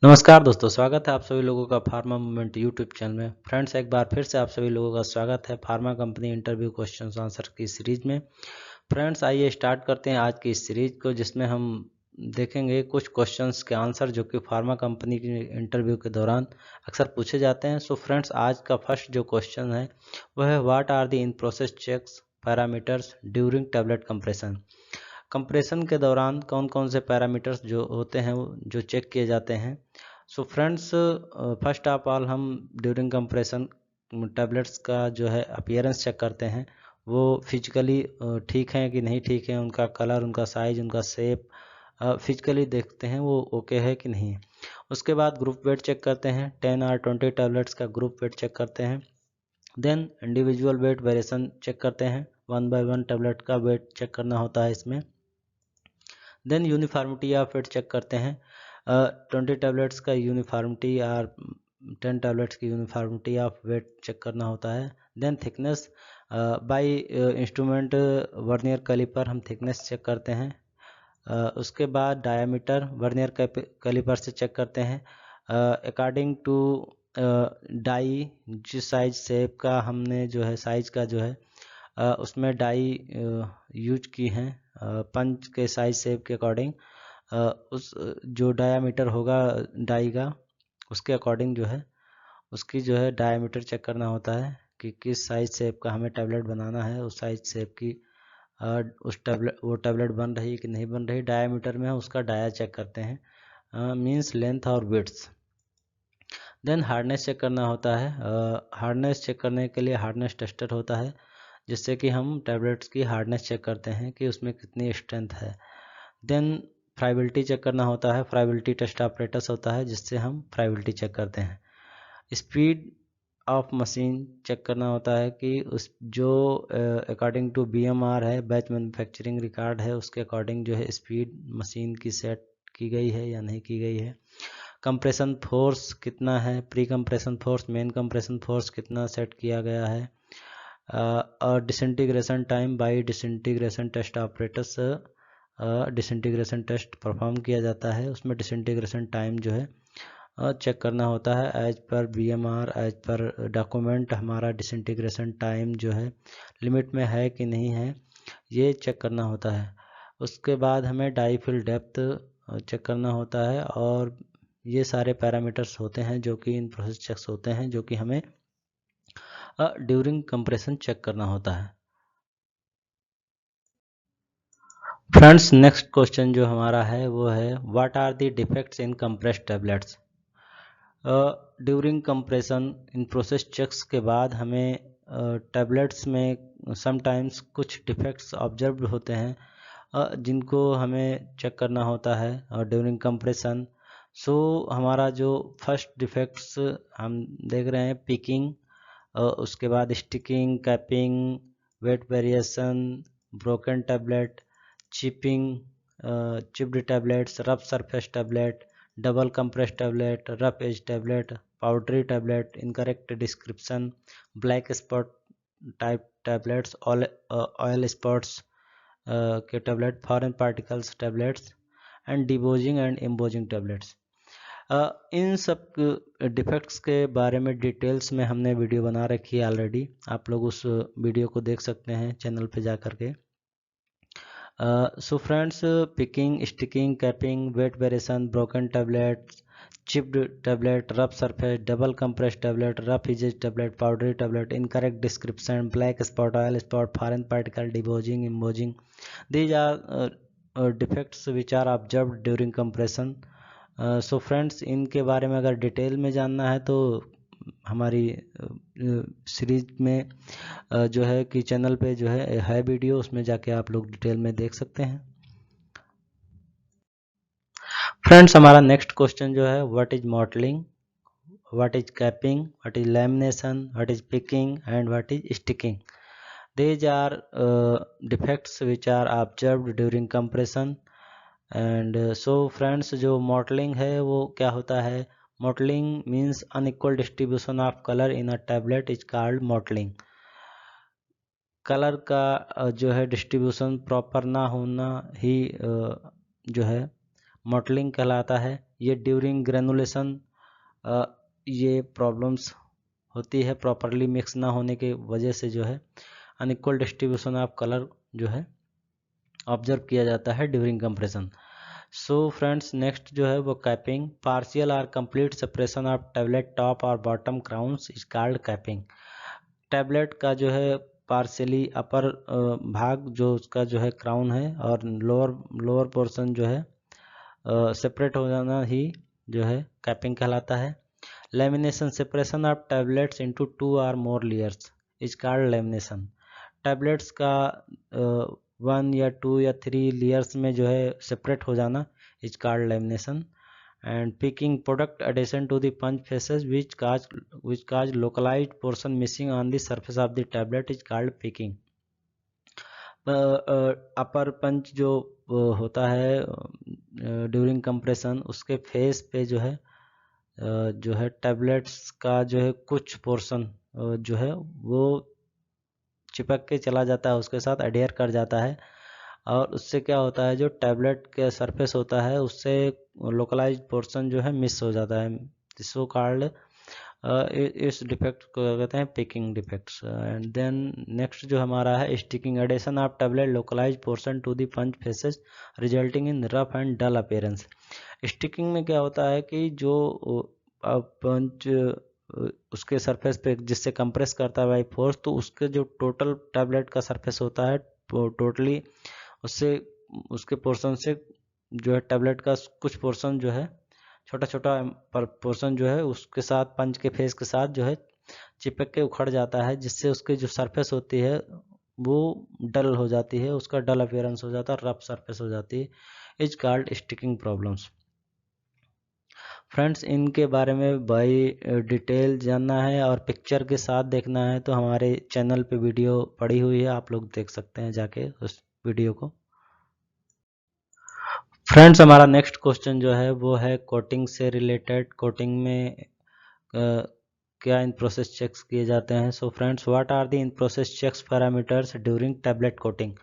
नमस्कार दोस्तों, स्वागत है आप सभी लोगों का फार्मा मूवमेंट यूट्यूब चैनल में। फ्रेंड्स, एक बार फिर से आप सभी लोगों का स्वागत है pharma company interview question answer की सीरीज में। फ्रेंड्स, आइए स्टार्ट करते हैं आज की इस सीरीज को, जिसमें हम देखेंगे कुछ क्वेश्चंस के आंसर जो कि फार्मा कंपनी की इंटरव्यू के दौरान अक्सर पूछे जाते हैं। सो फ्रेंड्स, आज का फर्स्ट जो क्वेश्चन है वह है what are the in process checks parameters during tablet compression. Compression के दौरान कौन कौन से पैरामीटर्स जो होते हैं जो चेक किए जाते हैं। So friends, first of all हम ड्यूरिंग कंप्रेशन टैबलेट्स का जो है अपीयरेंस चेक करते हैं, वो फिजिकली ठीक है कि नहीं ठीक है, उनका कलर, उनका साइज, उनका शेप फिजिकली देखते हैं वो ओके है कि नहीं है। उसके बाद ग्रुप वेट चेक करते हैं, 10 और 20 टैबलेट्स का ग्रुप वेट चेक करते हैं। Then individual weight variation check करते हैं, 1 बाय 1 टैबलेट का वेट चेक करना होता है इसमें। Then uniformity of weight check करते हैं, 20 टैबलेट्स का यूनिफॉर्मिटी और 10 टैबलेट्स की यूनिफॉर्मिटी ऑफ वेट चेक करना होता है। Then thickness by instrument vernier caliper हम थिकनेस चेक करते हैं। उसके बाद डायामीटर वर्नियर कैलिपर से चेक करते हैं। अकॉर्डिंग टू डाई, जिस साइज शेप का हमने जो है साइज का जो है उसमें डाई यूज की हैं, पंच के साइज शेप के अकॉर्डिंग उस जो डायामीटर होगा डाई का, उसके अकॉर्डिंग जो है उसकी जो है डायामीटर चेक करना होता है कि किस साइज शेप का हमें टैबलेट बनाना है, उस साइज शेप की उस टैबलेट बन रही कि नहीं बन रही। डायामीटर में उसका डाया चेक करते हैं, मींस लेंथ और विड्थ। देन हार्डनेस चेक करना होता है। हार्डनेस चेक करने के लिए हार्डनेस टेस्टर होता है, जिससे कि हम टैबलेट्स की हार्डनेस चेक करते हैं कि उसमें कितनी स्ट्रेंथ है। देन फ्राइबिलिटी चेक करना होता है, फ्राइबिलिटी टेस्ट ऑपरेटस होता है जिससे हम फ्राइबिलिटी चेक करते हैं। स्पीड ऑफ मशीन चेक करना होता है कि उस जो अकॉर्डिंग टू बीएमआर है, बैच मैन्युफैक्चरिंग रिकॉर्ड है, उसके अकॉर्डिंग जो है स्पीड मशीन की सेट की गई है या नहीं की गई है। कंप्रेशन फोर्स कितना है, pre compression force, main compression force कितना सेट किया गया है। और disintegration time by disintegration test operators, disintegration test perform किया जाता है, उसमें डिसइंटीग्रेशन टाइम जो है चेक करना होता है। As per BMR, as per document हमारा डिसइंटीग्रेशन टाइम जो है लिमिट में है कि नहीं है, ये चेक करना होता है। उसके बाद हमें डाईफिल डेप्थ चेक करना होता है, और ये सारे पैरामीटर्स होते हैं जो कि इन प्रोसेस चेक्स होते हैं जो कि हमें ड्यूरिंग कंप्रेशन चेक करना होता है। फ्रेंड्स, नेक्स्ट क्वेश्चन जो हमारा है वो है what are the defects in compressed tablets. During compression in process checks के बाद हमें टैबलेट्स में समटाइम्स कुछ डिफेक्ट्स ऑब्जर्व होते हैं, जिनको हमें चेक करना होता है ड्यूरिंग कंप्रेशन। सो हमारा जो फर्स्ट डिफेक्ट्स हम देख रहे हैं, पिकिंग, उसके बाद sticking, capping, weight variation, broken tablet, chipping, chipped tablets, rough surface tablet, double compress tablet, rough edge tablet, powdery tablet, incorrect description, black spot type tablets, oil spots के टैबलेट, foreign particles tablets, and debossing and embossing tablets. इन सब defects के बारे में details में हमने video बना रखी है ऑलरेडी, आप लोग उस वीडियो को देख सकते हैं चैनल पे जा कर के। So friends, picking, sticking, capping, weight variation, broken tablet, chipped tablet, rough surface, double compress tablet, rough edges tablet, powdery tablet, incorrect description, black spot, oil spot, foreign particle, debossing, embossing, these are defects which are observed during compression. So friends, इनके बारे में अगर detail में जानना है तो हमारी series में जो है कि चैनल पे जो है वीडियो, उसमें जाके आप लोग डिटेल में देख सकते हैं। फ्रेंड्स, हमारा नेक्स्ट क्वेश्चन जो है what is modelling, what is capping, what is lamination, what is picking and what is sticking. These are defects which are observed during compression. And so friends, जो modelling है वो क्या होता है, modelling means unequal distribution of colour in a tablet is called modelling. Colour का जो है distribution proper ना होना ही जो है मॉटलिंग कहलाता है। ये ड्यूरिंग ग्रेनुलेशन ये प्रॉब्लम्स होती है प्रॉपरली मिक्स ना होने की वजह से जो है अनइक्वल डिस्ट्रीब्यूशन ऑफ कलर जो है ऑब्जर्व किया जाता है during compression. So friends next जो है वो कैपिंग, पार्शियल और complete separation of tablet top और bottom crowns is called capping. Tablet का जो है पार्शियली अपर भाग जो उसका जो है क्राउन है और लोअर पोर्शन जो है सेपरेट हो जाना ही जो है कैपिंग कहलाता है। Lamination, separation of tablets into 2 और more layers is called lamination. Tablets का 1 या 2 या 3 लेयर्स में जो है सेपरेट हो जाना is called lamination. And picking, product adhesion to the punch faces which cause localized portion missing on the surface of the tablet is called picking। अपर पंच जो होता है ड्यूरिंग कंप्रेशन उसके फेस पे जो है टैबलेट्स का जो है कुछ पोर्शन जो है वो चिपक के चला जाता है, उसके साथ अडेयर कर जाता है और उससे क्या होता है जो टैबलेट के सरफेस होता है उससे लोकलाइज्ड पोर्शन जो है मिस हो जाता है। इसको कॉल्ड इस डिफेक्ट को कहते हैं picking defects. And then next जो हमारा है sticking, adhesion of tablet localized portion to the punch faces resulting in rough and dull appearance. Sticking में क्या होता है कि जो पंच उसके सरफेस पे जिससे कंप्रेस करता है बाई फोर्स, तो उसके जो टोटल टैबलेट का सरफेस होता है टोटली उससे उसके पोर्शन से जो है टैबलेट का कुछ पोर्शन जो है छोटा छोटा पोर्शन जो है उसके साथ पंच के फेस के साथ जो है चिपक के उखड़ जाता है, जिससे उसकी जो सरफेस होती है वो डल हो जाती है, उसका डल अपीयरेंस हो जाता है, रफ सरफेस हो जाती है, is called sticking problems. Friends इनके बारे में बाई डिटेल जानना है और पिक्चर के साथ देखना है तो हमारे चैनल पे वीडियो पड़ी हुई है, आप लोग देख सकते हैं जाके उस वीडियो को। फ्रेंड्स हमारा नेक्स्ट क्वेश्चन जो है वो है कोटिंग से रिलेटेड। कोटिंग में क्या इन प्रोसेस चेक्स किए जाते हैं। So friends what are the in process checks parameters during tablet coating.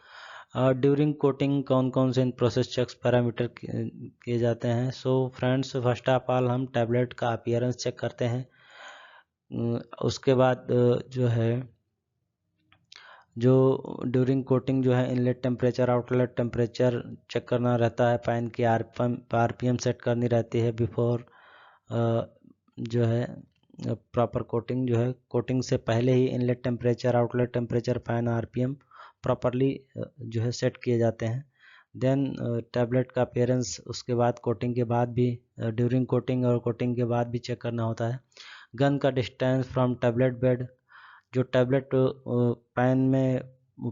During coating कौन कौन से इन प्रोसेस चेक्स पैरामीटर किए जाते हैं। So friends first of all हम टैबलेट का अपीयरेंस चेक करते हैं। उसके बाद जो है जो ड्यूरिंग कोटिंग जो है inlet temperature outlet temperature check करना रहता है, फैन की आरपीएम सेट करनी रहती है बिफोर जो है प्रॉपर कोटिंग जो है कोटिंग से पहले ही inlet temperature outlet temperature fan RPM properly जो है सेट किए जाते हैं। देन टैबलेट का अपीयरेंस उसके बाद कोटिंग के बाद भी ड्यूरिंग कोटिंग और कोटिंग के बाद भी चेक करना होता है। गन का डिस्टेंस फ्रॉम टैबलेट बेड, जो टैबलेट पैन में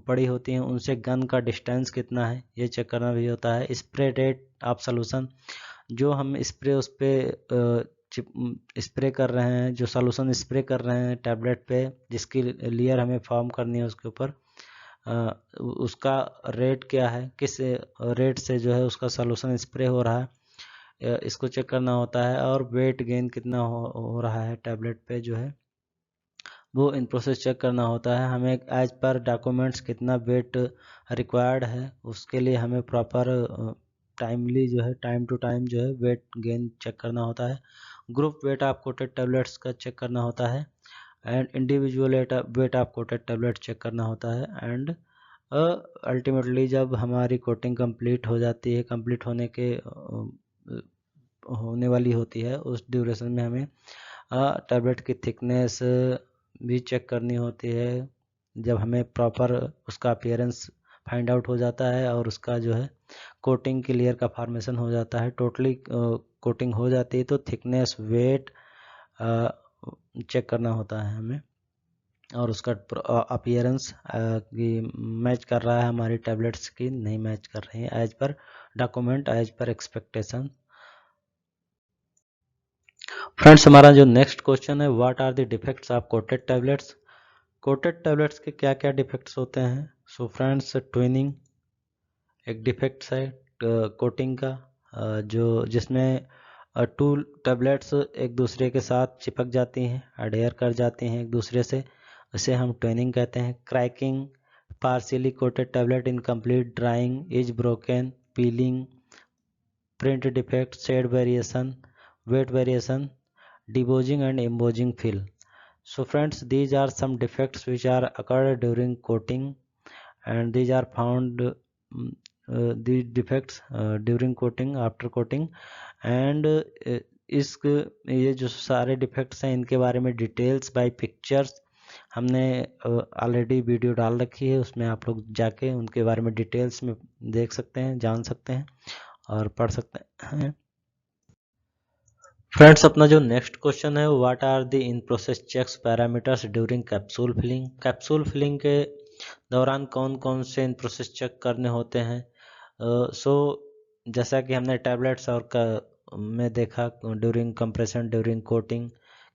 पड़ी होती हैं उनसे गन का डिस्टेंस कितना है ये चेक करना भी होता है। स्प्रे रेट ऑफ सॉल्यूशन, जो हम स्प्रे उस पर स्प्रे कर रहे हैं, जो सॉल्यूशन स्प्रे कर रहे हैं टैबलेट पे जिसकी लेयर हमें फॉर्म करनी है उसके ऊपर उसका रेट क्या है, किस रेट से जो है उसका सॉल्यूशन स्प्रे हो रहा है इसको चेक करना होता है। और वेट गेन कितना हो रहा है टैबलेट पे जो है वो इन प्रोसेस चेक करना होता है। हमें एज पर डॉक्यूमेंट्स कितना वेट रिक्वायर्ड है उसके लिए हमें प्रॉपर टाइमली जो है टाइम टू टाइम जो है वेट गेन चेक करना होता है। Group weight of coated tablets का चेक करना होता है and individual weight of coated tablet check करना होता है। एंड अल्टीमेटली जब हमारी कोटिंग कंप्लीट हो जाती है, कंप्लीट होने वाली होती है उस ड्यूरेशन में हमें टैबलेट की थिकनेस भी चेक करनी होती है। जब हमें प्रॉपर उसका अपीयरेंस फाइंड आउट हो जाता है और उसका जो है कोटिंग की लेयर का फॉर्मेशन हो जाता है, टोटली कोटिंग हो जाती है तो थिकनेस वेट चेक करना होता है हमें और उसका अपीयरेंस की मैच कर रहा है हमारी टैबलेट्स की नहीं मैच कर रही है as per document as per expectation. Friends हमारा जो नेक्स्ट क्वेश्चन है what are the defects of coated tablets. Coated tablets के क्या क्या डिफेक्ट्स होते हैं। सो फ्रेंड्स ट्विनिंग एक डिफेक्ट्स है कोटिंग का जो जिसमें टू टैबलेट्स एक दूसरे के साथ चिपक जाती हैं, अडेयर कर जाती हैं एक दूसरे से, इसे हम ट्विनिंग कहते हैं। Cracking, partially coated tablet incomplete drawing is broken, piling print defect, shade variation, weight variation, debossing and embossing fill. So friends, these are some defects which are occurred during coating, and these are found these defects during coating, after coating, and इस ये जो सारे defects हैं इनके बारे में details bye pictures हमने already video डाल रखी है, उसमें आप लोग जाके उनके बारे में डिटेल्स में देख सकते हैं, जान सकते हैं और पढ़ सकते हैं। फ्रेंड्स, अपना जो नेक्स्ट क्वेश्चन है, what are the in process checks parameters during capsule filling. Capsule filling के दौरान कौन कौन से इन प्रोसेस चेक करने होते हैं। जैसा कि हमने टैबलेट्स और में देखा ड्यूरिंग कंप्रेशन, ड्यूरिंग कोटिंग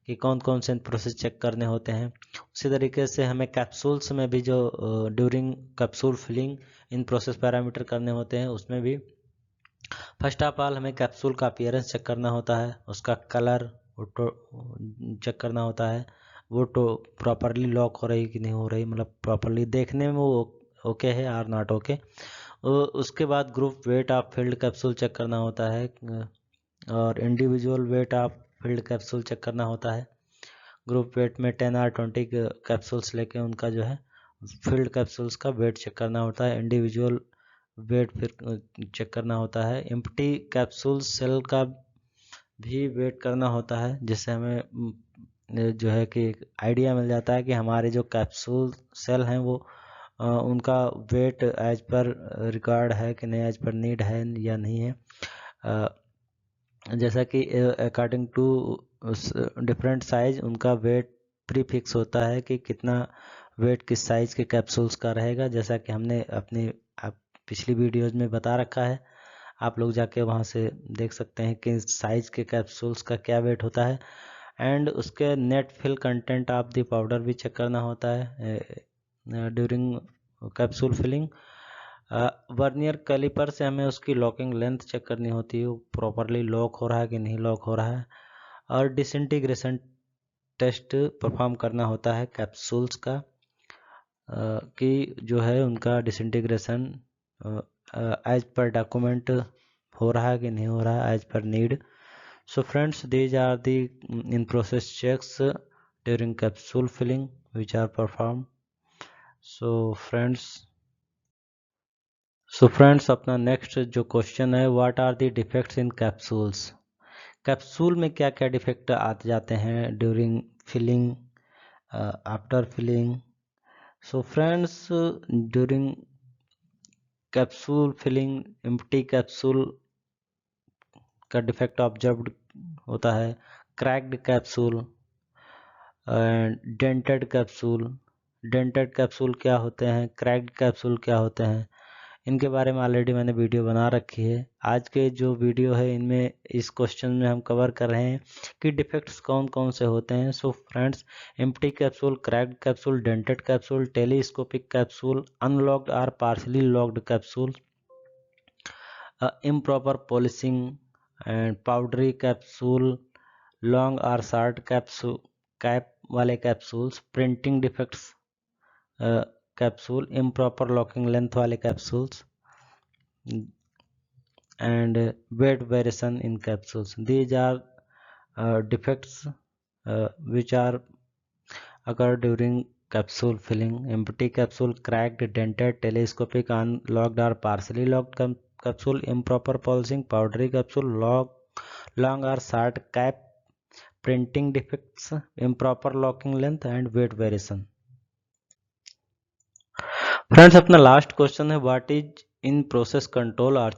कि कौन कौन से प्रोसेस चेक करने होते हैं, उसी तरीके से हमें कैप्सूल्स में भी जो during capsule filling in process parameter करने होते हैं, उसमें भी फर्स्ट ऑफ ऑल हमें कैप्सूल का अपीयरेंस चेक करना होता है, उसका कलर चेक करना होता है, वो तो प्रॉपरली लॉक हो रही कि नहीं हो रही, मतलब प्रॉपरली देखने में वो ओके है आर नॉट ओके। उसके बाद group weight of filled capsule check करना होता है और individual weight of filled capsule check करना होता है। ग्रुप वेट में 10 और 20 कैप्सूल्स लेके उनका जो है फील्ड कैप्सूल्स का वेट चेक करना होता है, इंडिविजुअल वेट फिर चेक करना होता है। एम्प्टी कैप्सूल सेल का भी वेट करना होता है, जिससे हमें जो है कि आइडिया मिल जाता है कि हमारे जो कैप्सूल सेल हैं वो उनका वेट एज पर रिकॉर्ड है कि नहीं, एज पर नीड है या नहीं है। जैसा कि अकॉर्डिंग टू डिफरेंट साइज उनका वेट प्री फिक्स होता है कि कितना वेट किस साइज के कैप्सूल्स का रहेगा, जैसा कि हमने अपनी पिछली वीडियोज में बता रखा है। आप लोग जाके वहाँ से देख सकते हैं कि साइज के कैप्सूल्स का क्या वेट होता है। एंड उसके net fill content of the powder भी चेक करना होता है during capsule filling. Vernier caliper से हमें उसकी लॉकिंग लेंथ चेक करनी होती है, वो प्रॉपरली लॉक हो रहा है कि नहीं लॉक हो रहा है। और डिसइंटीग्रेशन टेस्ट परफॉर्म करना होता है कैप्सूल्स का कि जो है उनका डिसइंटीग्रेशन एज पर डॉक्यूमेंट हो रहा है कि नहीं हो रहा है, as per need. So friends, these are the in process checks during capsule filling which are perform. So friends, अपना नेक्स्ट जो क्वेश्चन है, what are the defects in capsules. Capsule में क्या क्या डिफेक्ट आते जाते हैं during filling, after filling. So friends, during capsule filling empty capsule का डिफेक्ट ऑब्जर्व्ड होता है, cracked capsule, dented capsule. Dented capsule क्या होते हैं, क्रैक्ड कैप्सूल क्या होते हैं, इनके बारे में ऑलरेडी मैंने वीडियो बना रखी है। आज के जो वीडियो है इनमें इस क्वेश्चन में हम कवर कर रहे हैं कि डिफेक्ट्स कौन कौन से होते हैं। So friends, empty capsule, cracked capsule, dented capsule, telescopic capsule, unlocked और partially locked capsule, improper polishing and powdery capsule, long or short capsule cap वाले capsules, printing defects capsule, improper locking length वाले capsules and weight variation in capsules. These are defects which are occur during capsule filling. Empty capsule, cracked, dented, telescopic, unlocked or partially locked capsule, improper polishing, powdery capsule, long or short cap, printing defects, improper locking length and weight variation. Friends, अपना last question है, what is in process control और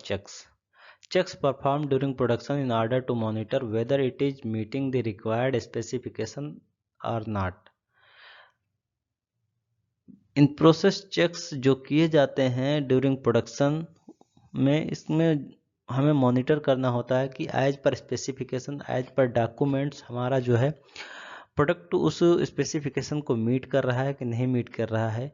checks performed during production in order to monitor whether it is meeting the required specification or not. In process checks जो किए जाते हैं during production में, इसमें हमें मॉनिटर करना होता है कि as per specification, as per documents हमारा जो है प्रोडक्ट उस स्पेसिफिकेशन को मीट कर रहा है कि नहीं मीट कर रहा है।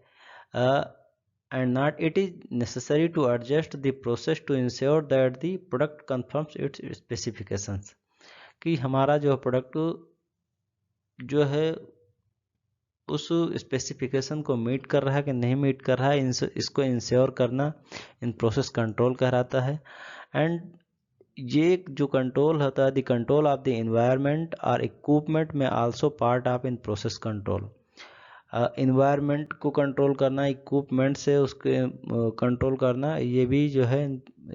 And not it is necessary to adjust the process to ensure that the product conforms its specifications, कि हमारा जो प्रोडक्ट जो है उस स्पेसिफिकेशन को मीट कर रहा है कि नहीं मीट कर रहा है, इसको इंश्योर करना इन प्रोसेस कंट्रोल कहलाता है। एंड ये जो कंट्रोल होता है, the control of the environment और इक्विपमेंट में also part of in process control. Environment को कंट्रोल करना, इक्विपमेंट से उसके कंट्रोल करना, ये भी जो है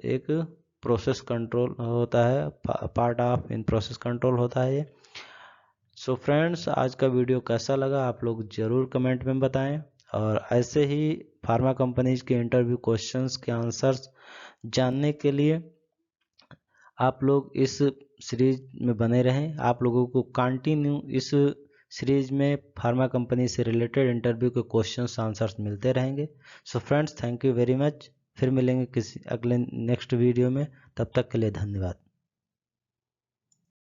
एक प्रोसेस कंट्रोल होता है, part of in process control होता है ये। सो फ्रेंड्स, आज का वीडियो कैसा लगा आप लोग ज़रूर कमेंट में बताएं, और ऐसे ही फार्मा कंपनीज के इंटरव्यू क्वेश्चंस के आंसर्स जानने के लिए आप लोग इस सीरीज में बने रहें। आप लोगों को कंटिन्यू इस सीरीज में फार्मा कंपनी से रिलेटेड इंटरव्यू के क्वेश्चंस आंसर्स मिलते रहेंगे। So friends, thank you very much. फिर मिलेंगे किसी अगले नेक्स्ट वीडियो में, तब तक के लिए धन्यवाद।